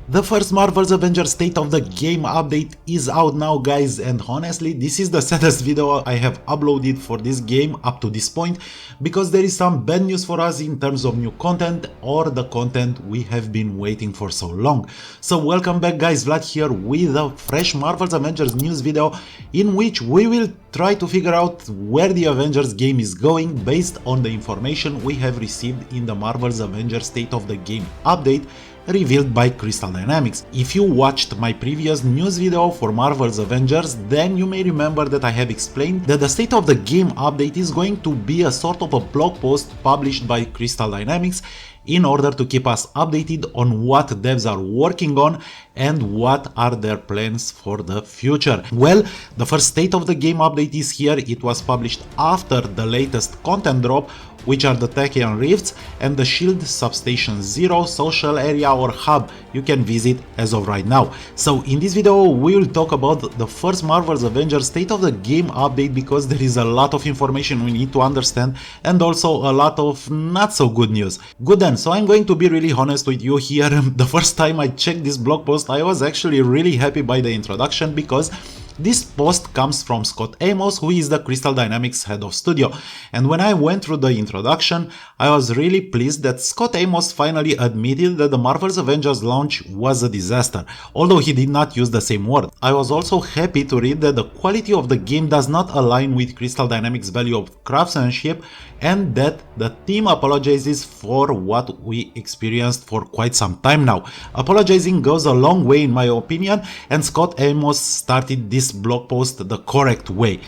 The first Marvel's Avengers State of the Game update is out now, guys, and honestly this is the saddest video I have uploaded for this game up to this point, because there is some bad news for us in terms of new content or the content we have been waiting for so long. So welcome back, guys, Vlad here with a fresh Marvel's Avengers news video in which we will try to figure out where the Avengers game is going based on the information we have received in the Marvel's Avengers State of the Game update revealed by Crystal Dynamics. If you watched my previous news video for Marvel's Avengers, then you may remember that I have explained that the State of the Game update is going to be a sort of a blog post published by Crystal Dynamics in order to keep us updated on what devs are working on and what are their plans for the future. Well, the first State of the Game update is here. It was published after the latest content drop, which are the Tachyon Rifts and the Shield Substation Zero social area or hub you can visit as of right now. So in this video we will talk about the first Marvel's Avengers State of the Game update, because there is a lot of information we need to understand and also a lot of not so good news. Good then, so I'm going to be really honest with you here. The first time I checked this blog post I was actually really happy by the introduction, because this post comes from Scott Amos, who is the Crystal Dynamics head of studio, and when I went through the introduction, I was really pleased that Scott Amos finally admitted that the Marvel's Avengers launch was a disaster, although he did not use the same word. I was also happy to read that the quality of the game does not align with Crystal Dynamics' value of craftsmanship, and that the team apologizes for what we experienced for quite some time now. Apologizing goes a long way in my opinion, and Scott Amos started this blog post the correct way.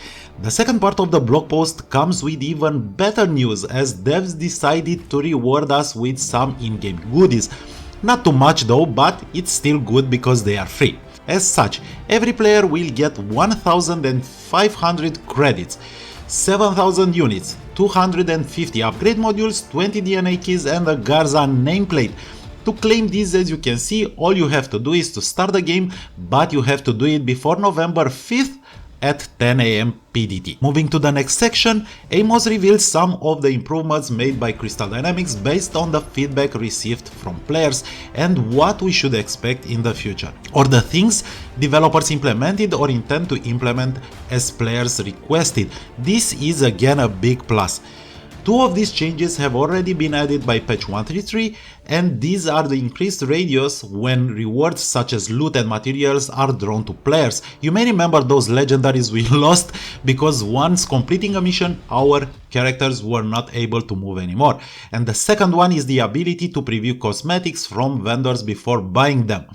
The second part of the blog post comes with even better news, as devs decided to reward us with some in-game goodies. Not too much though, but it's still good because they are free. As such, every player will get 1,500 credits, 7,000 units, 250 upgrade modules, 20 DNA keys and a Garza nameplate. To claim these, as you can see, all you have to do is to start the game, but you have to do it before November 5th at 10 AM PDT. Moving to the next section, Amos reveals some of the improvements made by Crystal Dynamics based on the feedback received from players and what we should expect in the future, or the things developers implemented or intend to implement as players requested. This is again a big plus. Two of these changes have already been added by patch 133, and these are the increased radius when rewards such as loot and materials are drawn to players. You may remember those legendaries we lost because once completing a mission our characters were not able to move anymore. And the second one is the ability to preview cosmetics from vendors before buying them.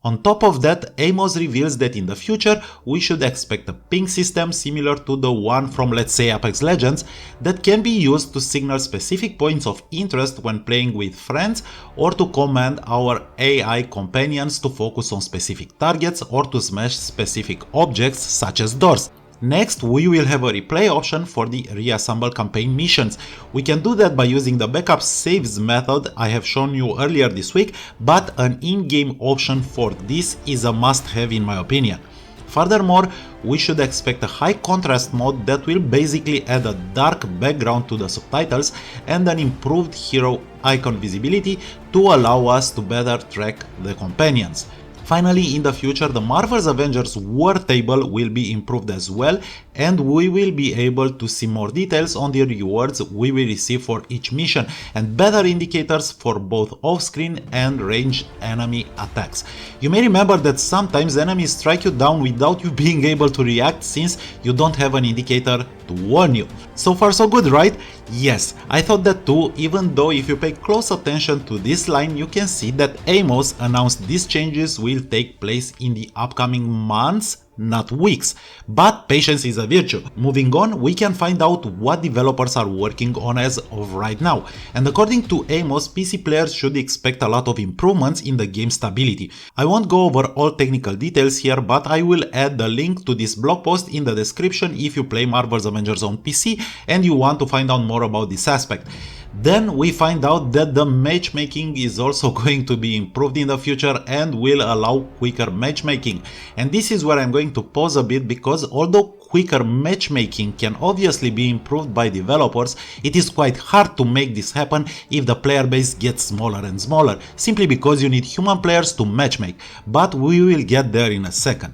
On top of that, Amos reveals that in the future we should expect a ping system similar to the one from, let's say, Apex Legends, that can be used to signal specific points of interest when playing with friends, or to command our AI companions to focus on specific targets or to smash specific objects such as doors. Next, we will have a replay option for the reassemble campaign missions. We can do that by using the backup saves method I have shown you earlier this week, but an in-game option for this is a must-have in my opinion. Furthermore, we should expect a high contrast mode that will basically add a dark background to the subtitles and an improved hero icon visibility to allow us to better track the companions. Finally, in the future, the Marvel's Avengers War table will be improved as well, and we will be able to see more details on the rewards we will receive for each mission, and better indicators for both off-screen and ranged enemy attacks. You may remember that sometimes enemies strike you down without you being able to react, since you don't have an indicator to warn you. So far so good, right? Yes, I thought that too, even though if you pay close attention to this line you can see that Amos announced these changes will take place in the upcoming months, not weeks. But patience is a virtue. Moving on, we can find out what developers are working on as of right now. And according to Amos, PC players should expect a lot of improvements in the game stability. I won't go over all technical details here, but I will add the link to this blog post in the description if you play Marvel's Avengers on PC and you want to find out more about this aspect. Then we find out that the matchmaking is also going to be improved in the future and will allow quicker matchmaking. And this is where I'm going to pause a bit, because although quicker matchmaking can obviously be improved by developers, it is quite hard to make this happen if the player base gets smaller and smaller, simply because you need human players to matchmake, but we will get there in a second.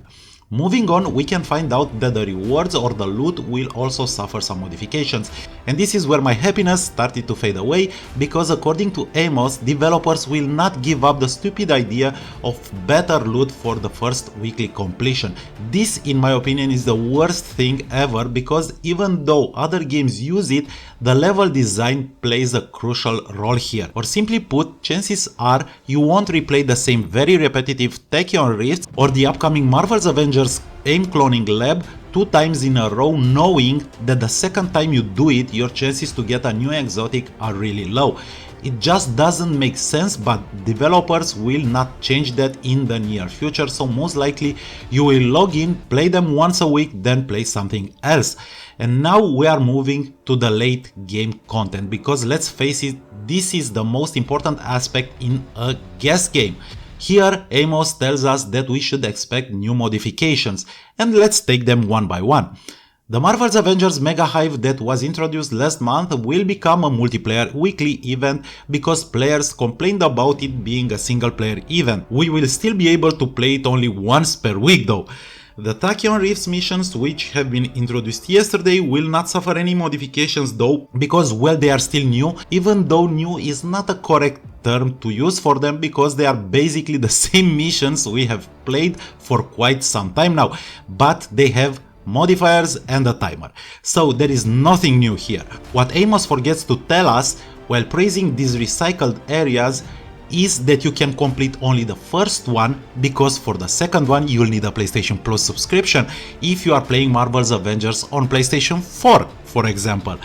Moving on, we can find out that the rewards or the loot will also suffer some modifications, and this is where my happiness started to fade away, because according to Amos, developers will not give up the stupid idea of better loot for the first weekly completion. This, in my opinion, is the worst thing ever, because even though other games use it, the level design plays a crucial role here. Or simply put, chances are you won't replay the same very repetitive Tachyon Rifts or the upcoming Marvel's Avengers aim cloning lab 2 times in a row, knowing that the second time you do it, your chances to get a new exotic are really low. It just doesn't make sense, but developers will not change that in the near future, so most likely you will log in, play them once a week, then play something else. And now we are moving to the late game content, because let's face it, this is the most important aspect in a guest game. Here, Amos tells us that we should expect new modifications, and let's take them one by one. The Marvel's Avengers Mega Hive that was introduced last month will become a multiplayer weekly event because players complained about it being a single player event. We will still be able to play it only once per week though. The Tachyon Rifts missions, which have been introduced yesterday, will not suffer any modifications though, because well, they are still new, even though new is not a correct term to use for them, because they are basically the same missions we have played for quite some time now, but they have modifiers and a timer. So there is nothing new here. What Amos forgets to tell us while praising these recycled areas is that you can complete only the first one, because for the second one you'll need a PlayStation Plus subscription if you are playing Marvel's Avengers on PlayStation 4, for example.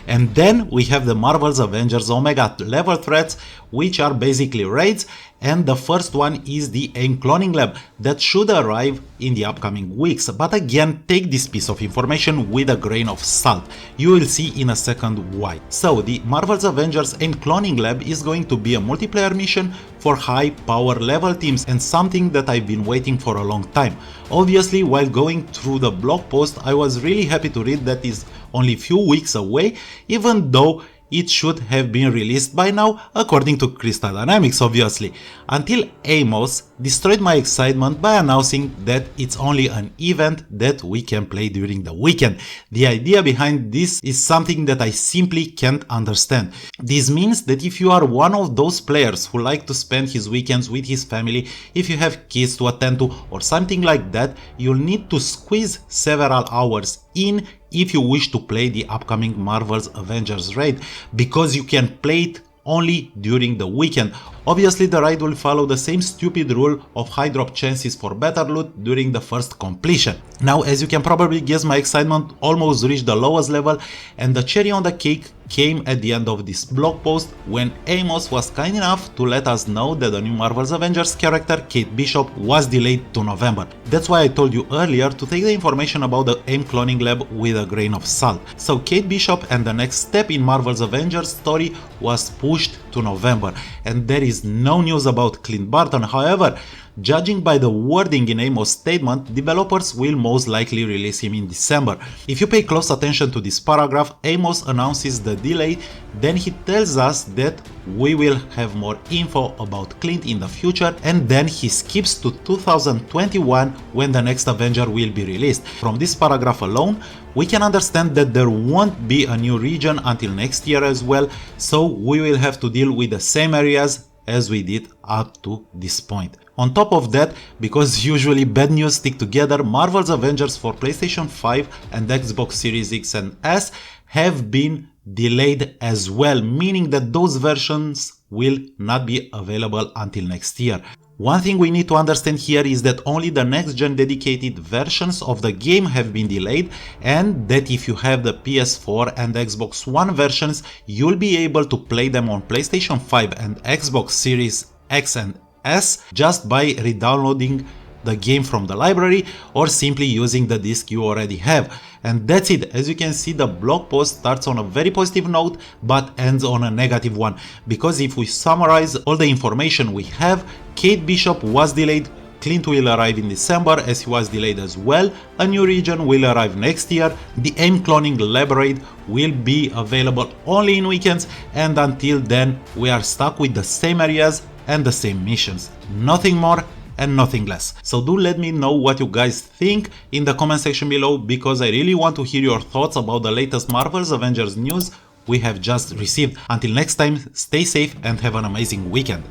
And then we have the Marvel's Avengers Omega level threats, which are basically raids, and the first one is the AIM cloning lab that should arrive in the upcoming weeks. But again, take this piece of information with a grain of salt. You will see in a second why. So the Marvel's Avengers AIM cloning lab is going to be a multiplayer mission for high power level teams, and something that I've been waiting for a long time. Obviously, while going through the blog post, I was really happy to read that is only a few weeks away, even though it should have been released by now, according to Crystal Dynamics obviously, until Amos destroyed my excitement by announcing that it's only an event that we can play during the weekend. The idea behind this is something that I simply can't understand. This means that if you are one of those players who like to spend his weekends with his family, if you have kids to attend to or something like that, you'll need to squeeze several hours in if you wish to play the upcoming Marvel's Avengers raid, because you can play it only during the weekend. Obviously, the raid will follow the same stupid rule of high drop chances for better loot during the first completion. Now, as you can probably guess, my excitement almost reached the lowest level, and the cherry on the cake came at the end of this blog post when Amos was kind enough to let us know that the new Marvel's Avengers character, Kate Bishop, was delayed to November. That's why I told you earlier to take the information about the AIM cloning lab with a grain of salt. So Kate Bishop and the next step in Marvel's Avengers story was pushed to November, and there is no news about Clint Barton. However, judging by the wording in Amos' statement, developers will most likely release him in December. If you pay close attention to this paragraph, Amos announces the delay, then he tells us that we will have more info about Clint in the future, and then he skips to 2021 when the next Avenger will be released. From this paragraph alone, we can understand that there won't be a new region until next year as well, so we will have to deal with the same areas as we did up to this point. On top of that, because usually bad news stick together, Marvel's Avengers for PlayStation 5 and Xbox Series X and S have been delayed as well, meaning that those versions will not be available until next year. One thing we need to understand here is that only the next-gen dedicated versions of the game have been delayed, and that if you have the PS4 and Xbox One versions, you'll be able to play them on PlayStation 5 and Xbox Series X and S just by re-downloading the game from the library or simply using the disc you already have. And that's it. As you can see, the blog post starts on a very positive note but ends on a negative one, because if we summarize all the information we have, Kate Bishop was delayed, Clint will arrive in December as he was delayed as well, a new region will arrive next year, the AIM cloning Laborate will be available only in weekends, and until then we are stuck with the same areas and the same missions. Nothing more and nothing less. So do let me know what you guys think in the comment section below, because I really want to hear your thoughts about the latest Marvel's Avengers news we have just received. Until next time, stay safe and have an amazing weekend.